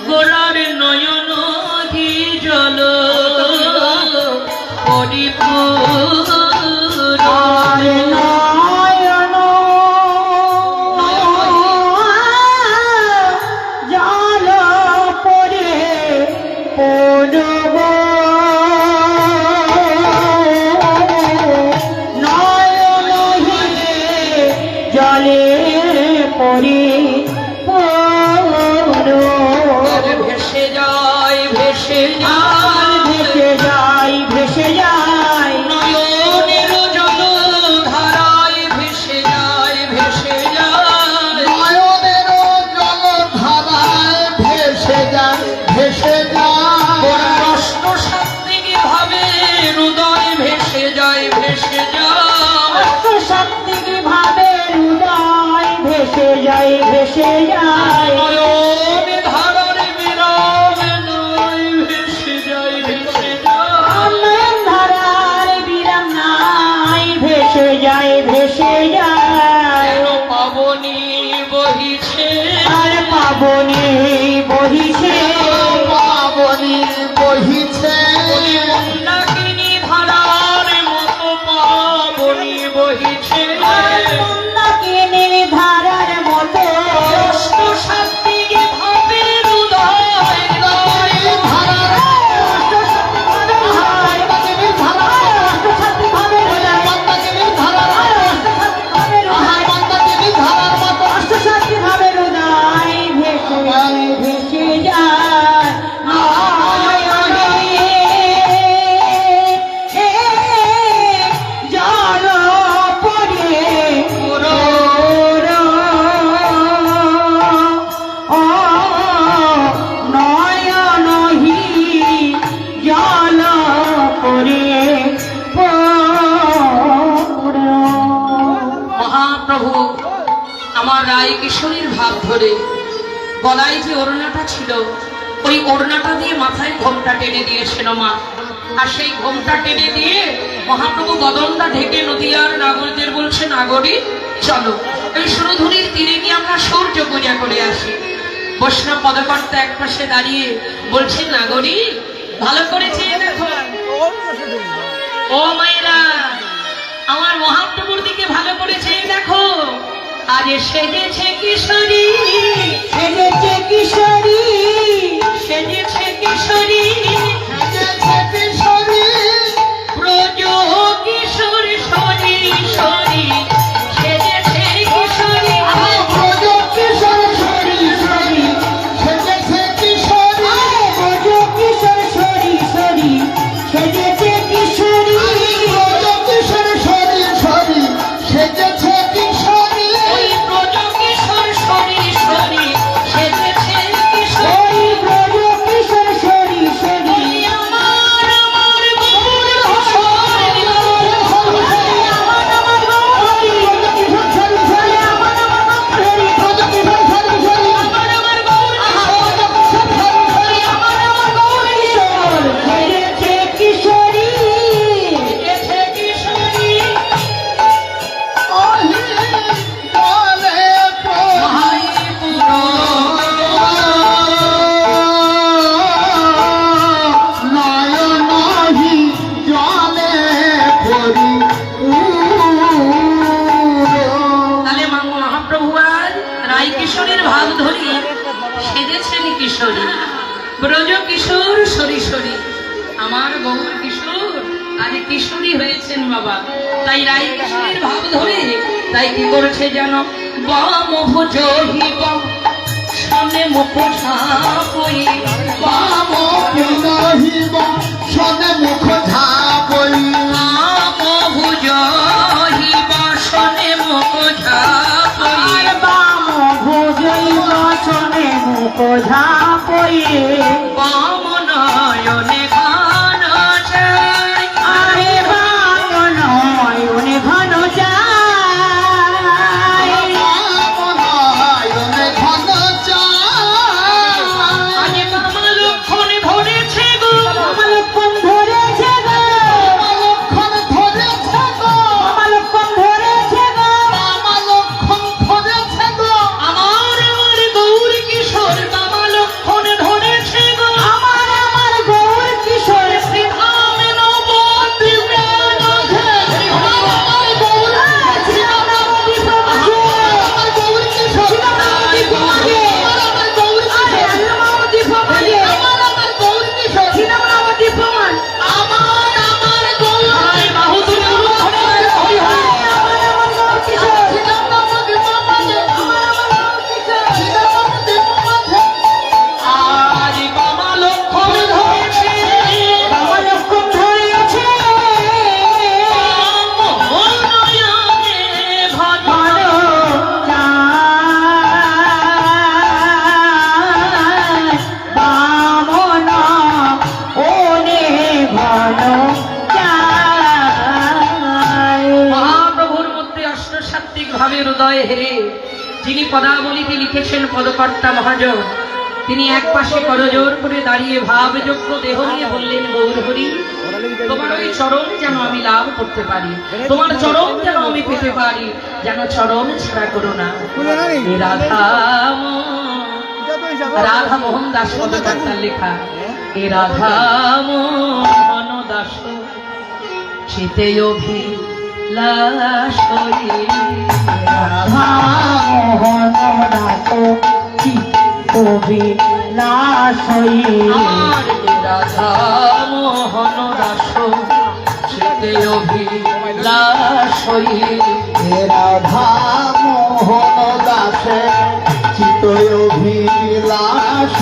গোরার নয়ন কি জল পরিপূর্ণ ভেসে যায় ভেসে যায় ভেসে যায় ভেসে যায় নয়নের জল ধারায় ভেসে যায় ভেসে যায় নয়নের জল ধারায় ভেসে যায় ভেসে যায় কষ্ট সাত্বিক ভাবে হৃদয় ভেসে যায় ভেসে যায় সাত্বিক ভাবে হৃদয় ভেসে যায় ভেসে যায় ভেসে যায় পাবনি বহিছে আর পাবনি বহিছে পাবনি বহিছে মন্দাকিনী ধারার মতো পাবনি বহিছে মন্দাকিনী ধারার মতো সাত্বিক ভাবে হৃদয় কিশোরীর ভাব ধরে গলায় যে ওড়নাটা ছিল ওই ওড়নাটা দিয়ে মাথায় ঘোমটা টেনে দিয়েছিল মা আর সেই ঘোমটা টেনে দিয়ে মহাপ্রভু গদনটা ঢেকে নদীয়ার নাগরদের বলছে নাগরী চলো এই সুরধুনির তীরে গিয়ে আমরা সূর্য পূজা করে আসি। বৈষ্ণব পদকর্তা এক পাশে দাঁড়িয়ে বলছে নাগরী ভালো করেছে দেখো ও মায়েরা আমার মহাপ্রভুর দিকে ভালো করেছে দেখো আজ সেজেছে কিশোরী সেজেছে কিশোরী সেজেছে কিশোরী সেজেছে কিশোরী ব্রজ কিশোর শরী শরী সেজেছে কিশোরী ব্রজ কিশোর শরী শরী সেজেছে কিশোরী ব্রজ কিশোর শরী শরী সেজেছে কিশোরী ব্রজ কিশোর শরী শরী সেজেছে ব্রজ কিশোর শরী শরী আমার গৌর কিশোর আজ কিশোরী হয়েছেন বাবা তাই রাই কিশোরীর ভাব ধরে তাই কি করেছে জানো বাম ভুজহিব সনে মুখ ঝাপই বাম ভুজহিব সনে মুখ ঝাপই বাম ভুজহিব সনে মুখ ঝাপই বাম ভুজহিব সনে মুখ ঝাপই বাম নয়নে ঘন চাই আরে বাম নয়নে ঘন চাই বাম নয়নে ঘন চাই আজ বাম লক্ষণ ধরেছে গো বাম লক্ষণ ধরেছে গো বাম লক্ষণ ধরেছে গো ভক্তের হৃদয় হেরে যিনি পদাবলীতে লিখেছেন পদকর্তা মহাজন, তিনি এক পাশে করজোর করে দাঁড়িয়ে ভাবযোগ্য দেহ নিয়ে বললেন, গৌর হরি, তোমার ওই চরণ যেন আমি লাভ করতে পারি, তোমার চরণ যেন আমি পেতে পারি, যেন চরণ ছাড়া করো না। এ রাধা মোহন দাস পদকর্তার লেখা। এ রাধা মোহন দাস শীতে অভিলাষ রাধা মোহন দাস অভিলাষ আমার এ রাধা মোহন দাস শীতে অভিলাষ রাধা মোহন দাস চিত অভিলাষ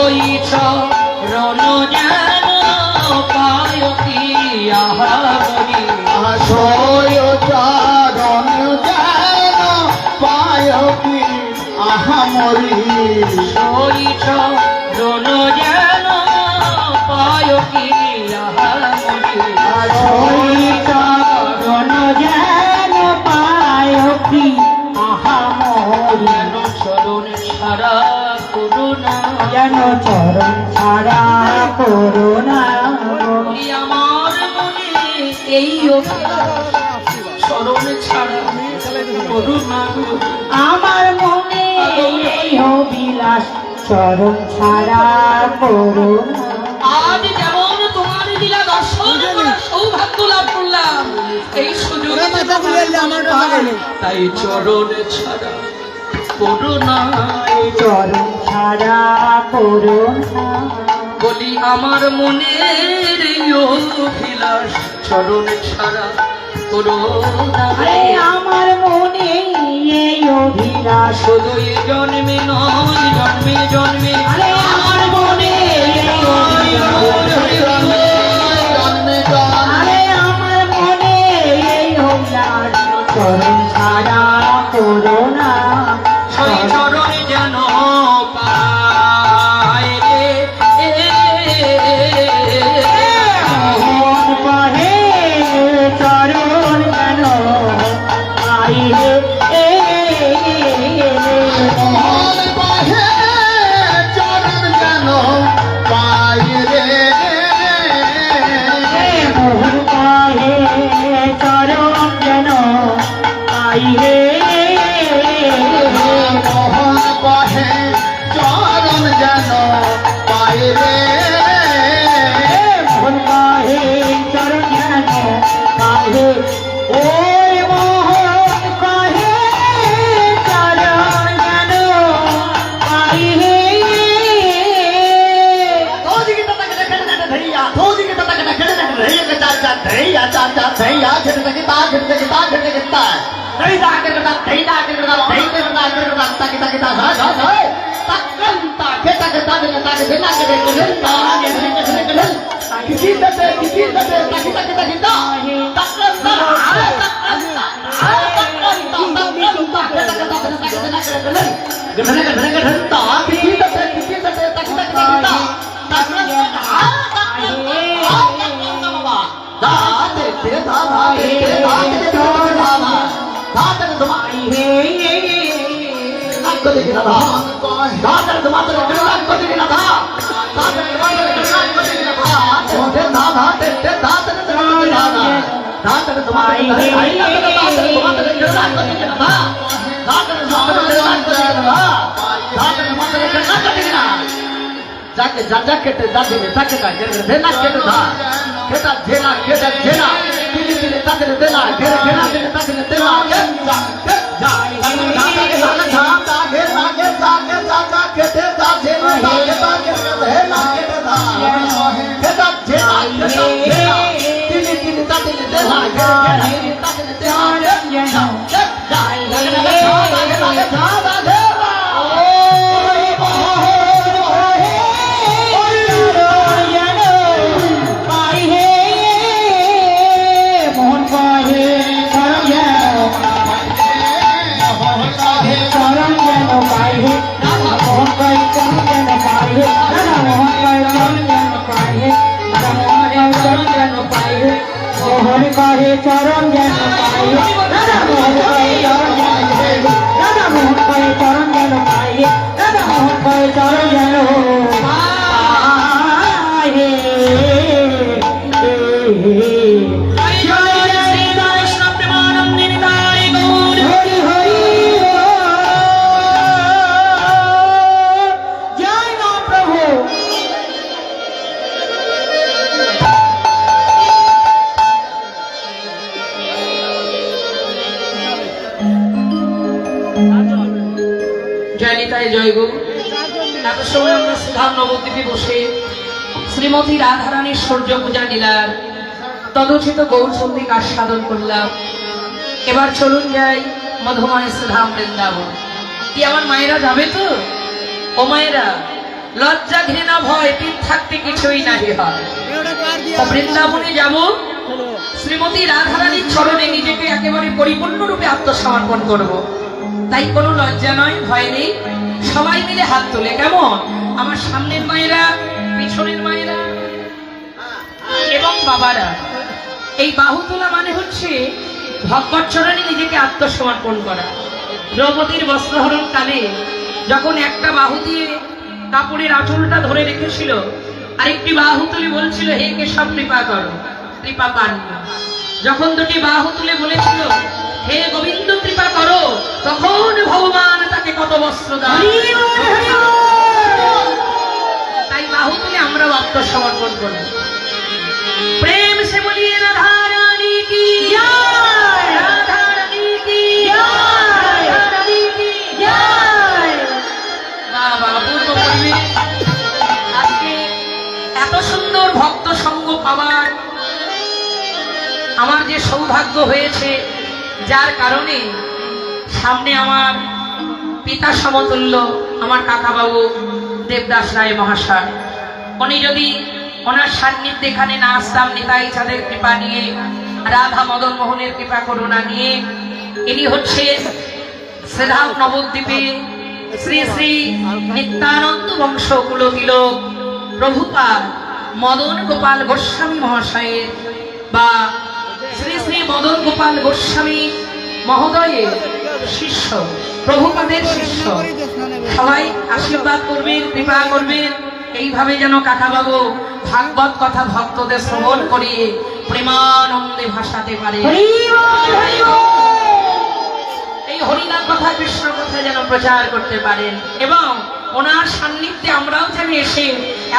ওই চরণ যেন পায় কি আহারি, চরণ যেন পায় কি আহামরি, ওই চরণ যেন পায় কি আহারি, চরণ যেন পায় কি আহামরি, যেন চরণ ছাড়া করুণা, যেন চরণ ছাড়া করুণা। আমার মনে এই অভিলাষ, চরণ ছাড়া করুণা। আমার মনে এই অভিলাষ, চরণ ছাড়া করুণা। আজ যেমন তোমার লীলা দর্শন করার সৌভাগ্য লাভ করলাম, এই সুযোগ তাই চরণ ছাড়া করুণা, চরণ ছাড়া করুণা। বলি আমার মনের এই অভিলাষ, চরণ ছাড়া করুণা। আরে আমার মনে এই অভিলাষ, শুধু এ জন্মে নয়, জন্মে জন্মে, আরে আমার মনে এই অভিলাষ, আরে আমার মনে এই অভিলাষ, চরণ ছাড়া করুণা। সেই চরণ যেন পায় রে, মোহন কহে চরণ যেন পাই রে, মোহন কহে চরণ যেন পাই রে, মোহন কহে চরণ যেন পাই রে, মোহন কহে চরণ যেন পাই রে, মোহন কহে চরণ যেন পাই রে। ওই মোহন কহে চরণ যেন পাই রে। धोदिके ततके खेड़ने धैया, धोदिके ततके खेड़ने धैया के चार चार धैया, चार चार धैया, खेड़ने के ता, खेड़ने के ता, खेड़ने के ता, धैया के ता, धैया के ता, धैया के ता, ताकि ताकि ता, हा हा हा, तक्कन ता, खेता के ता, के देना के ता, किसी तते ताकि ताकि ताकि ता, तक्कन ता, तक्कन ता, तक्कन ता, खेता के ता, के देना के गधने के ता, किसी तते ताकि ताकि ताकि ता, जाके जा केटे दादी ने ताके का देना केटे धा केटा जेना तिली तिली ताके देना घेरा ताके देना जा केटे धा जेना ताके देना केटे धा केटा जेना तिली तिली ताके देना घेरा ताके देना চরণ যেন পাই মোহন কয়ে চরণ যেন পায়ে রাধা মোহন কয়ে চরণ যেন পায়ে হরি হরি জয় মা প্রভু। জয় নিতাই জয় গো। এত সময় আমরা সুধাম নবদ্বীপে বসে শ্রীমতী রাধারানীর সূর্য পূজা লীলার তদোচিত গৌরচন্দ্রিক আস্বাদন করলাম। এবার চলুন যাই মধুময় সুধাম বৃন্দাবন। কি আমার মায়েরা যাবে তো? ও মায়েরা, লজ্জা ঘৃণা ভয় তিন থাকতে কিছুই নাহি হয়। তা বৃন্দাবনে যাব, শ্রীমতী রাধারানীর চরণে নিজেকে একেবারে পরিপূর্ণরূপে আত্মসমর্পণ করব। তাই কোনো লজ্জা নয়, ভয় নেই। সবাই মিলে হাত তোলে, কেমন? আমার সামনের মায়েরা, পিছনের মায়েরা এবং বাবারা। এই বাহু তোলা মানে হচ্ছে ভগবত চরণে নিজেকে আত্মসমর্পণ করা। দ্রৌপদীর বস্ত্রহরণ কালে যখন একটা বাহু দিয়ে কাপড়ের আঁচলটা ধরে রেখেছিল, আরেকটি বাহু তুলে বলছিল, হে কেশব কৃপা করো, কৃপা পাননি। যখন দুটি বাহু তুলে বলেছিল, হে গোবিন্দ কৃপা করো, তখন ভগবান তাকে কত বস্ত্র দান। তাই বাহু তুলে আমরাও আত্মসমর্পণ করি। প্রেম সে বলিয়ে রাধা রানী কি জয়, রাধা রানী কি জয়, রাধা রানী কি জয়। বাবা, অপূর্ব পরিবেশ। আজকে এত সুন্দর ভক্ত সঙ্গ পাওয়ার আমার যে সৌভাগ্য হয়েছে, যার কারণে সামনে আমার পিতা সমতুল্য আমার কাকাবাবু দেবদাস রায় মহাশয়, উনি যদি ওনার সান্নিধ্যে এখানে না আসতাম, নিতাই চাঁদের কৃপা নিয়ে, রাধা মদন মোহনের কৃপা করুণা নিয়ে, ইনি হচ্ছে শ্রীধাম নবদ্বীপে শ্রী শ্রী নিত্যানন্দ বংশ কুলতিলক প্রভুপাদ মদন গোপাল গোস্বামী মহাশয়ের বা শ্রী শ্রী মদন গোপাল গোস্বামী মহোদয়ের শিষ্য, প্রভুপাদের শিষ্য। সবাই আশীর্বাদ করবেন, কৃপা করবেন, এইভাবে যেন কাকাবাবু ভাগবত কথা ভক্তদের শ্রবণ করিয়ে প্রেমানন্দে ভাসাতে পারে। এই হরিনাম কথা, কৃষ্ণ কথা যেন প্রচার করতে পারেন এবং ওনার সান্নিধ্যে আমরাও যেন এসে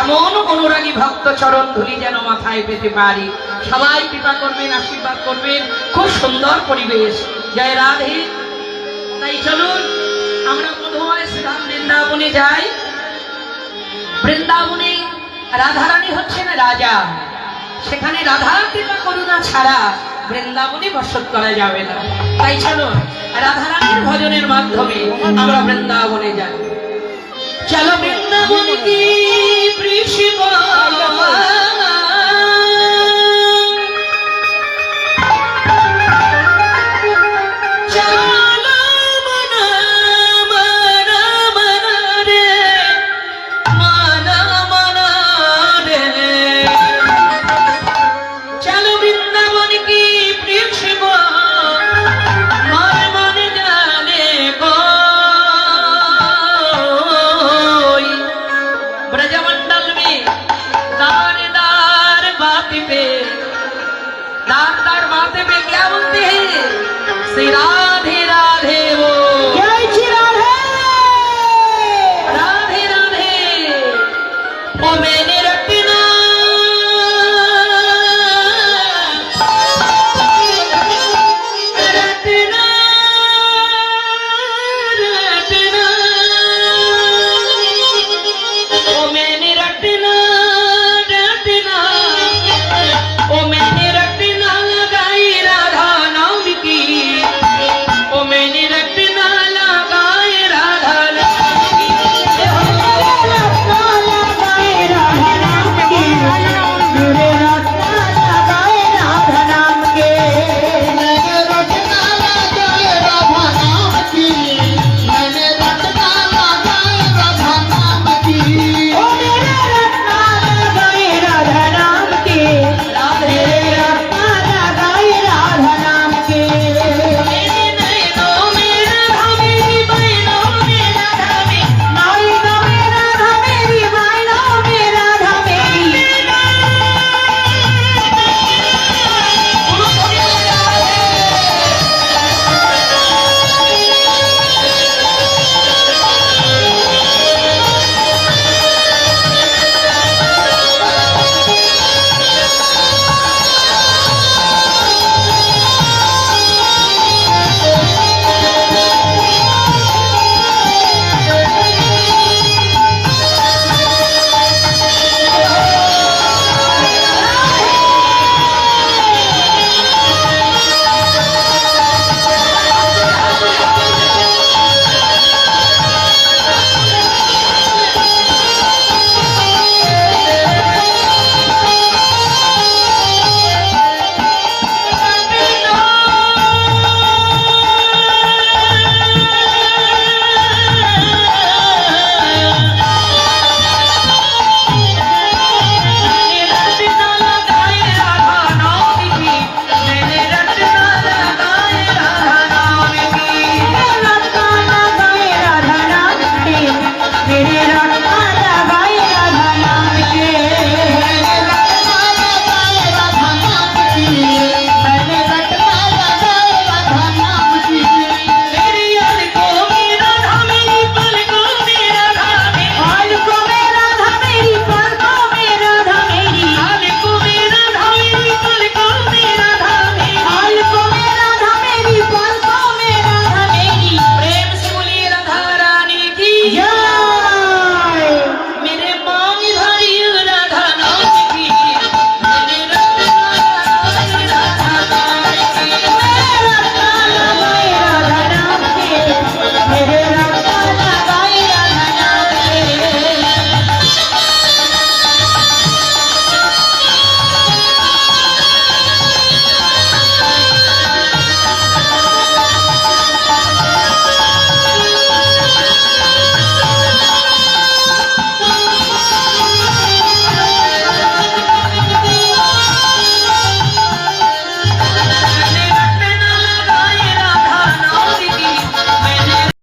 এমন অনুরাগী ভক্ত চরণ ধুলি যেন মাথায় পেতে পারি। সবাই কৃপা করবেন, আশীর্বাদ করবেন। খুব সুন্দর পরিবেশ। জয় রাধে। তাই চলুন আমরা মধুময় শ্রীধাম বৃন্দাবনে যাই। বৃন্দাবনে রাধারানী হচ্ছেন রাজা, সেখানে রাধা কৃপা করুণা ছাড়া বৃন্দাবনে বসত করা যাবে না। তাই চলুন রাধারানীর ভজনের মাধ্যমে আমরা বৃন্দাবনে যাই। চলো বৃন্দাবন কি পৃষিবা श्री राधे